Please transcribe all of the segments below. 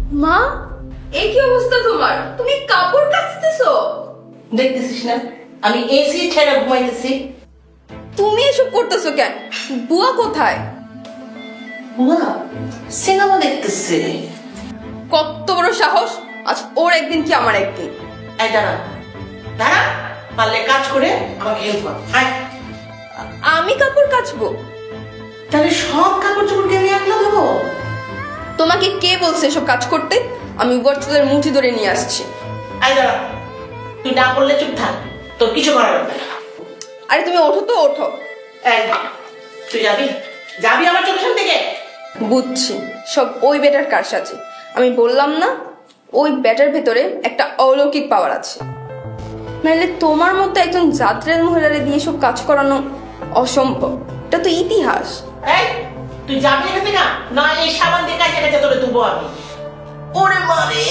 মা, এই কি অবস্থা তোমার? তুমি কাপড় কাচতেছো? দেখতেছিস না আমি এসি ছেড়ে ঘুমাইতেছি। তুমি এসব করতেছো কেন? বুয়া কোথায়? বুয়া সিনেমা দেখতেছে। কত বড় সাহস! আজ ওর একদিন কি আমার একদিন। এই দাঁড়া দাঁড়া, পারলে কাজ করে আমাকে হেল্প কর। আয়। আমি কাপড় কাচবো? তাহলে সব কাপড় চোপড়কে আমি একলা দেবো? তোমাকে কে বলছে এসব কাজ করতে? আমি বর্তদের মুঠি ধরে নিয়ে আসছি। আয় দাঁড়া, তুই না করলে চুপ থাক, তোর কিছু করার হবে না। আরে তুমি ওঠো তো, ওঠো। এই, তুই যাবি যাবি আমার চোখের থেকে? বুঝছি, সব ওই বেটার কারসাজি। আমি বললাম না, ওই ব্যাটার ভেতরে একটা অলৌকিক পাওয়ার আছে। নাহলে তোমার মতো একজন জাত্রের মহিলারে দিয়ে সব কাজ করানো অসম্ভব। এটা তো ইতিহাস। এই, তুই যাবি এখান থেকে না? এই সাবান দিয়ে কাজে কাজে তোরে দুবো আমি। ওরে মারে।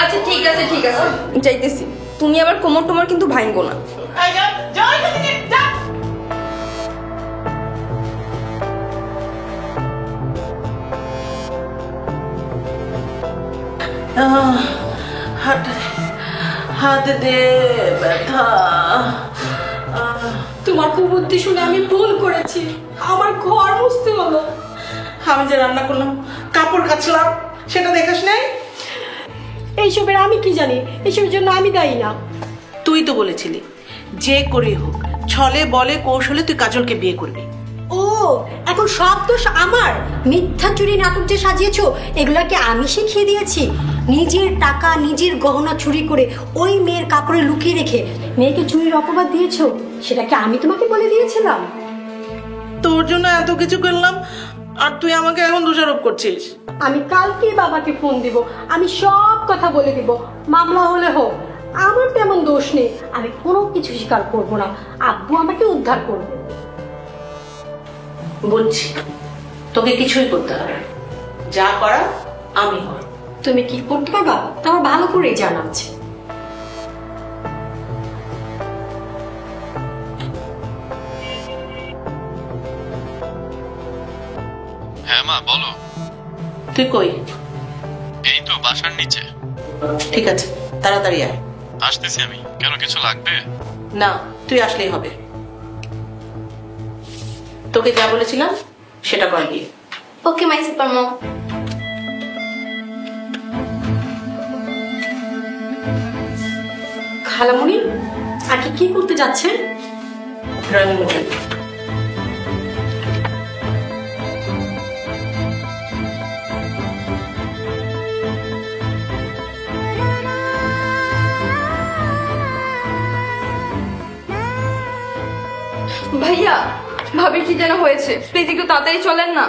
আচ্ছা ঠিক আছে, ঠিক আছে, যাইতেছি। তুমি আবার কোমর টোমর কিন্তু ভাঙবো না। এই যা, যা এখান থেকে, যা। হাতে ব্যথা। তোমার কুবুদ্ধি শুনে আমি ভুল করেছি, আমার ঘর মুছতে হলো। আমি যে রান্না করলাম, কাপড় কাচলাম, সেটা দেখাস নাই? এইসবের আমি কি জানি? এইসবের জন্য আমি দায়ী না। তুই তো বলেছিলি যে করেই হোক ছলে বলে কৌশলে তুই কাজলকে বিয়ে করবি। ও, এখন সব দোষ আমার? মিথ্যা চুরি নাটক যে সাজিয়েছো, এগুলাকে আমি শিখিয়ে দিয়েছি? নিজের টাকা নিজের গহনা চুরি করে ওই মেয়ের কাপড়ে লুকিয়ে রেখে মেয়েকে চুরির অপবাদ দিয়েছো, সেটাকে আমি তোমাকে বলে দিয়েছিলাম? তোর জন্য এত কিছু করলাম আর তুই আমাকে এখন দোষারোপ করছিস? আমি কালকেই বাবাকে ফোন দিব, আমি সব কথা বলে দিব। মামলা হলে হোক, আমার তেমন দোষ নেই, আমি কোনো কিছু স্বীকার করবো না। আব্বু আমাকে উদ্ধার করবে। বুঝছি, তোকে কিছুই করতে হবে না, যা করা আমি করব। তুমি কি করতে পারবা তোমার ভালো করেই জানা আছে। হ্যাঁ মা বলো। তুই কই? এই তো বাসার নিচে। ঠিক আছে, তাড়াতাড়ি আয়। আসতেছি আমি। কেন, কিছু লাগবে? না, তুই আসলেই হবে। তোকে যা বলেছিলাম সেটা কর গিয়ে। ওকে মাই সুপার মম। খালামণি, আগে কি করতে যাচ্ছেন? ড্রয়িং রুমে। ভাইয়া, ভাবির কি যেন হয়েছে, প্লিজ একটু তাড়াতাড়ি চলেন না।